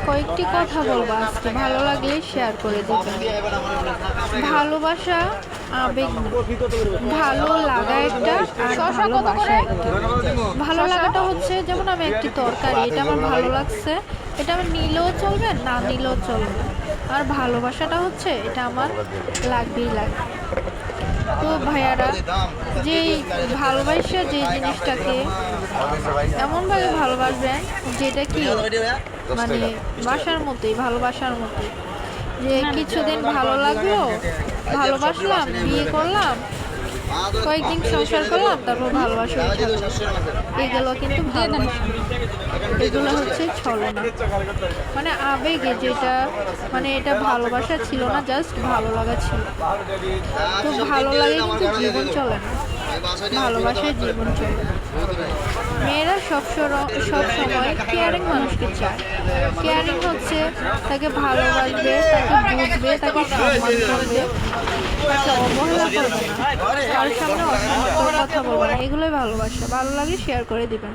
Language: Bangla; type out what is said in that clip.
কয়েকটি কথা বলবো আজকে, ভালো লাগলে শেয়ার করে দিবেন। ভালোবাসা আবেগ না, ভালো লাগা একটা আর ভালোবাসা একটা। ভালো লাগাটা হচ্ছে যেমন আমি একটি তরকারি, এটা আমার ভালো লাগছে, এটা আমার নিলেও চলবে না নিলেও চলবে। আর ভালোবাসাটা হচ্ছে এটা আমার লাগবেই লাগবে। তো ভাইয়ারা, যেই ভালোবাসা যে জিনিসটাকে এমনভাবে ভালোবাসবেন যেটা কি মানে বাসার মতোই, ভালোবাসার মতোই, যে কিছুদিন ভালো লাগলো, ভালোবাসলাম, বিয়ে করলাম, কয়েকদিন সংসার করলাম, তারপর ভালোবাসা উঠে গেল। এগুলো কিন্তু ভালোবাসা না। এগুলো হচ্ছে ছলনা, মানে আবেগে যেটা, মানে এটা ভালোবাসা ছিল না, জাস্ট ভালো লাগা ছিল। তো ভালো লাগে কিন্তু জীবন চলে না, ভালোবাসায় জীবন চলে। মেয়েরা সব সময় কেয়ারিং মানুষকে চায়। কেয়ারিং হচ্ছে তাকে ভালোবাসবে, তাকে বুঝবে, তাকে সম্মান করবে, তাকে অবহেলা করবে না, কারোর সামনে অসম্মান করে কথা বলবে না। এগুলোই ভালোবাসা। ভালো লাগে শেয়ার করে দিবেন।